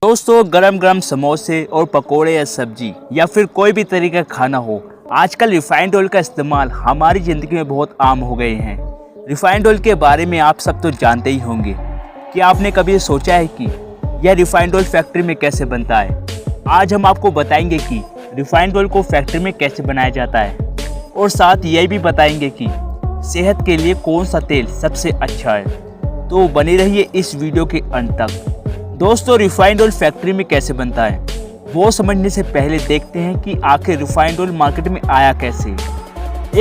दोस्तों, गरम गरम समोसे और पकोड़े या सब्जी या फिर कोई भी तरीके का खाना हो, आजकल रिफाइंड ऑयल का इस्तेमाल हमारी ज़िंदगी में बहुत आम हो गए हैं। रिफाइंड ऑयल के बारे में आप सब तो जानते ही होंगे। क्या आपने कभी ये सोचा है कि यह रिफाइंड ऑयल फैक्ट्री में कैसे बनता है? आज हम आपको बताएंगे कि रिफाइंड ऑयल को फैक्ट्री में कैसे बनाया जाता है और साथ यह भी बताएंगे कि सेहत के लिए कौन सा तेल सबसे अच्छा है। तो बने रहिए इस वीडियो के अंत तक। दोस्तों, रिफाइंड ऑयल फैक्ट्री में कैसे बनता है वो समझने से पहले देखते हैं कि आखिर रिफाइंड ऑयल मार्केट में आया कैसे।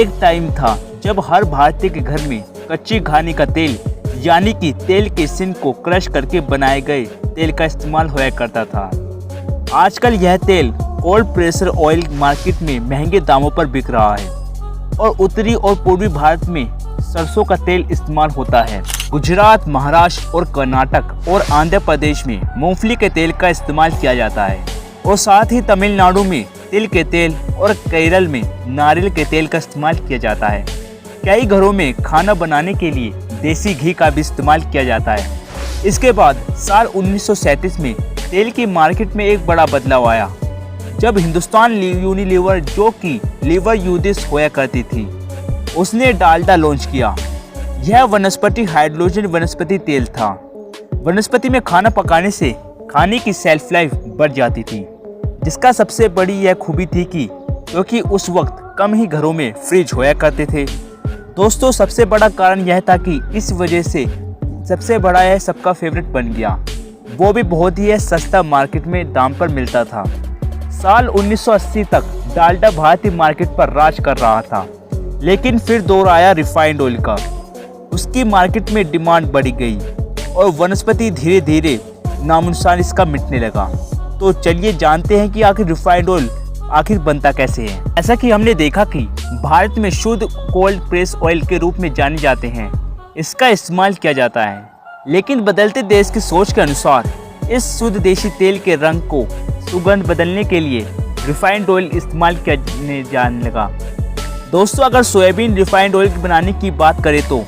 एक टाइम था जब हर भारतीय के घर में कच्ची घानी का तेल यानी कि तेल के सिन को क्रश करके बनाए गए तेल का इस्तेमाल होया करता था। आजकल यह तेल कोल्ड प्रेशर ऑयल मार्केट में महंगे दामों पर बिक रहा है और उत्तरी और पूर्वी भारत में सरसों का तेल इस्तेमाल होता है। गुजरात, महाराष्ट्र और कर्नाटक और आंध्र प्रदेश में मूंगफली के तेल का इस्तेमाल किया जाता है और साथ ही तमिलनाडु में तिल के तेल और केरल में नारियल के तेल का इस्तेमाल किया जाता है। कई घरों में खाना बनाने के लिए देसी घी का भी इस्तेमाल किया जाता है। इसके बाद साल 1937 में तेल की मार्केट में एक बड़ा बदलाव आया जब हिंदुस्तान यूनिलीवर, जो कि लीवर यूदिस होया करती थी, उसने डालडा लॉन्च किया। यह वनस्पति हाइड्रोजन वनस्पति तेल था। वनस्पति में खाना पकाने से खाने की शेल्फ लाइफ बढ़ जाती थी, जिसका सबसे बड़ी यह खूबी थी कि क्योंकि उस वक्त कम ही घरों में फ्रिज होया करते थे। दोस्तों, सबसे बड़ा कारण यह था कि इस वजह से सबसे बड़ा यह सबका फेवरेट बन गया, वो भी बहुत ही सस्ता मार्केट में दाम पर मिलता था। साल 1980 तक डालडा भारतीय मार्केट पर राज कर रहा था, लेकिन फिर दौर आया रिफाइंड ऑयल का। उसकी मार्केट में डिमांड बढ़ गई और वनस्पति धीरे धीरे नामोनिशान इसका मिटने लगा। तो चलिए जानते हैं कि आखिर रिफाइंड ऑयल आखिर बनता कैसे है। ऐसा कि हमने देखा कि भारत में शुद्ध कोल्ड प्रेस ऑयल के रूप में जाने जाते हैं, इसका इस्तेमाल किया जाता है। लेकिन बदलते देश की सोच के अनुसार इस शुद्ध देशी तेल के रंग को सुगंध बदलने के लिए रिफाइंड ऑयल इस्तेमाल किया जाने लगा। दोस्तों, अगर सोयाबीन रिफाइंड ऑयल बनाने की बात करें तो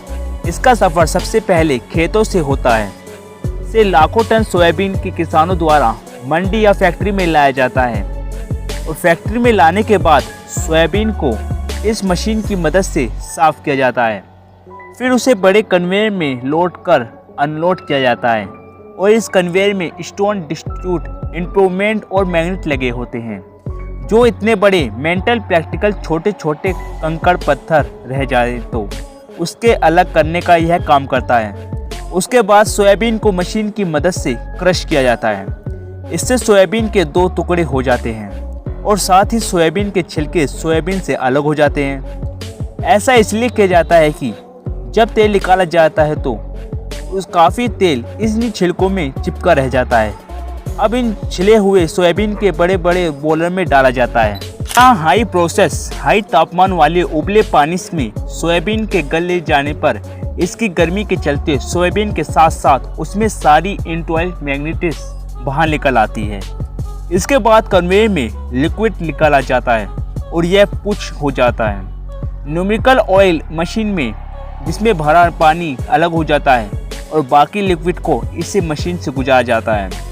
इसका सफ़र सबसे पहले खेतों से होता है। से लाखों टन सोयाबीन के किसानों द्वारा मंडी या फैक्ट्री में लाया जाता है और फैक्ट्री में लाने के बाद सोयाबीन को इस मशीन की मदद से साफ़ किया जाता है। फिर उसे बड़े कन्वेयर में लोड कर अनलोड किया जाता है और इस कन्वेयर में स्टोन डिस्ट्रीब्यूट इंप्रूवमेंट और मैग्नेट लगे होते हैं, जो इतने बड़े मेंटल प्रैक्टिकल छोटे छोटे कंकड़ पत्थर रह जाए तो उसके अलग करने का यह काम करता है। उसके बाद सोयाबीन को मशीन की मदद से क्रश किया जाता है। इससे सोयाबीन के दो टुकड़े हो जाते हैं और साथ ही सोयाबीन के छिलके सोयाबीन से अलग हो जाते हैं। ऐसा इसलिए किया जाता है कि जब तेल निकाला जाता है तो उस काफ़ी तेल इन्हीं छिलकों में चिपका रह जाता है। अब इन छिले हुए सोयाबीन के बड़े बड़े बोलर में डाला जाता है। यहाँ हाई प्रोसेस हाई तापमान वाले उबले पानी में सोयाबीन के गले जाने पर इसकी गर्मी के चलते सोयाबीन के साथ साथ उसमें सारी इंटॉयल मैग्नेटिस बाहर निकल आती है। इसके बाद कन्वेयर में लिक्विड निकाला जाता है और यह पुश हो जाता है न्यूमेरिकल ऑयल मशीन में, जिसमें भरा पानी अलग हो जाता है और बाकी लिक्विड को इसे मशीन से गुजारा जाता है।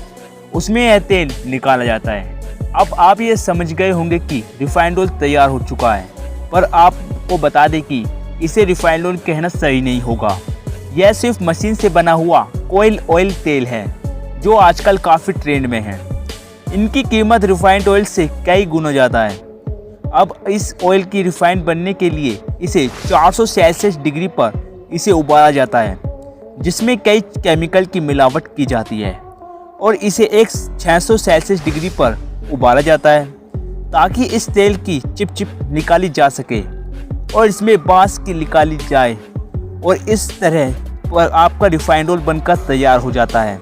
उसमें यह तेल निकाला जाता है। अब आप ये समझ गए होंगे कि रिफाइंड ऑयल तैयार हो चुका है, पर आपको बता दें कि इसे रिफाइंड ऑयल कहना सही नहीं होगा। यह सिर्फ मशीन से बना हुआ कोयल ऑयल तेल है, जो आजकल काफ़ी ट्रेंड में है। इनकी कीमत रिफाइंड ऑयल से कई गुना ज़्यादा है। अब इस ऑयल की रिफाइंड बनने के लिए इसे 400 सेल्सियस डिग्री पर इसे उबाला जाता है, जिसमें कई केमिकल की मिलावट की जाती है और इसे 600 सेल्सियस डिग्री पर उबाला जाता है ताकि इस तेल की चिप निकाली जा सके और इसमें बांस की निकाली जाए और इस तरह पर आपका रिफाइंड ऑयल बनकर तैयार हो जाता है।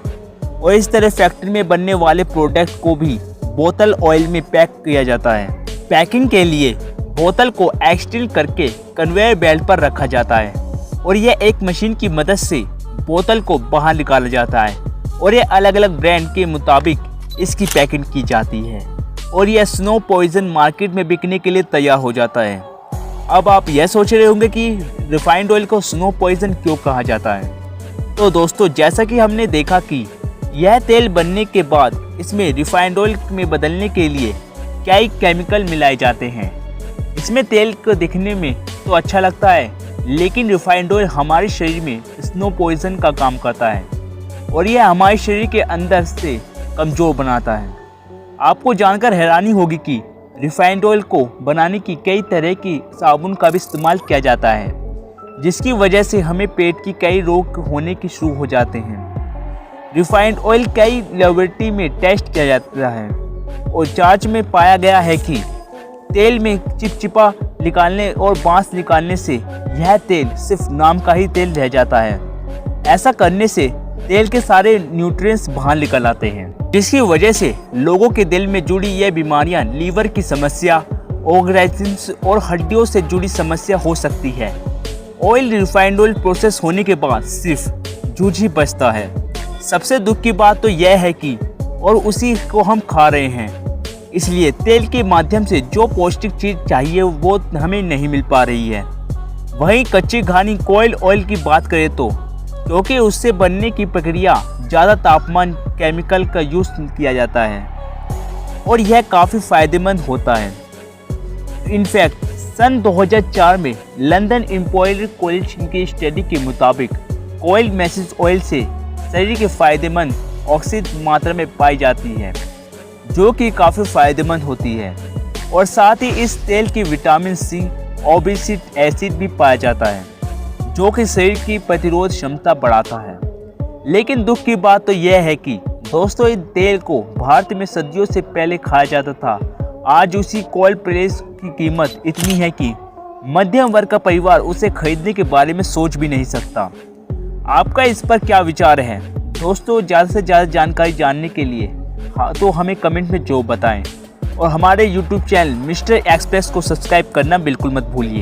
और इस तरह फैक्ट्री में बनने वाले प्रोडक्ट को भी बोतल ऑयल में पैक किया जाता है। पैकिंग के लिए बोतल को एक्सटील करके कन्वेयर बेल्ट पर रखा जाता है और यह एक मशीन की मदद से बोतल को बाहर निकाला जाता है और यह अलग अलग ब्रांड के मुताबिक इसकी पैकिंग की जाती है और यह स्नो पॉइजन मार्केट में बिकने के लिए तैयार हो जाता है। अब आप यह सोच रहे होंगे कि रिफाइंड ऑयल को स्नो पॉइजन क्यों कहा जाता है। तो दोस्तों, जैसा कि हमने देखा कि यह तेल बनने के बाद इसमें रिफाइंड ऑयल में बदलने के लिए कई केमिकल मिलाए जाते हैं। इसमें तेल को दिखने में तो अच्छा लगता है, लेकिन रिफाइंड ऑयल हमारे शरीर में स्नो पॉइजन का काम करता है और यह हमारे शरीर के अंदर से कमज़ोर बनाता है। आपको जानकर हैरानी होगी कि रिफाइंड ऑयल को बनाने की कई तरह की साबुन का भी इस्तेमाल किया जाता है, जिसकी वजह से हमें पेट की कई रोग होने की शुरू हो जाते हैं। रिफाइंड ऑयल कई लेबोरेटरी में टेस्ट किया जाता है और जांच में पाया गया है कि तेल में चिपचिपा निकालने और बांस निकालने से यह तेल सिर्फ नाम का ही तेल रह जाता है। ऐसा करने से तेल के सारे न्यूट्रिएंट्स बाहर निकल आते हैं, जिसकी वजह से लोगों के दिल में जुड़ी यह बीमारियां, लीवर की समस्या, ऑर्गेनाइजेशंस और हड्डियों से जुड़ी समस्या हो सकती है। ऑयल रिफाइंड ऑयल प्रोसेस होने के बाद सिर्फ जूझ ही बचता है। सबसे दुख की बात तो यह है कि और उसी को हम खा रहे हैं, इसलिए तेल के माध्यम से जो पौष्टिक चीज़ चाहिए वो हमें नहीं मिल पा रही है। वहीं कच्ची घानी कोयल ऑयल की बात करें तो क्योंकि उससे बनने की प्रक्रिया ज़्यादा तापमान केमिकल का यूज़ किया जाता है और यह काफ़ी फ़ायदेमंद होता है। इनफैक्ट सन 2004 में लंदन इंपीरियल कॉलेज की स्टडी के मुताबिक कोयल मैसेज ऑयल से शरीर के फ़ायदेमंद ऑक्सीजन मात्रा में पाई जाती है, जो कि काफ़ी फ़ायदेमंद होती है और साथ ही इस तेल की विटामिन सी ओबेसिक एसिड भी पाया जाता है, जो कि शरीर की प्रतिरोध क्षमता बढ़ाता है। लेकिन दुख की बात तो यह है कि दोस्तों, इस तेल को भारत में सदियों से पहले खाया जाता था। आज उसी कोयल प्रेस की कीमत इतनी है कि मध्यम वर्ग का परिवार उसे खरीदने के बारे में सोच भी नहीं सकता। आपका इस पर क्या विचार है दोस्तों? ज़्यादा से ज़्यादा जानकारी जानने के लिए तो हमें कमेंट में जो बताएं और हमारे YouTube चैनल मिस्टर एक्सप्रेस को सब्सक्राइब करना बिल्कुल मत भूलिए।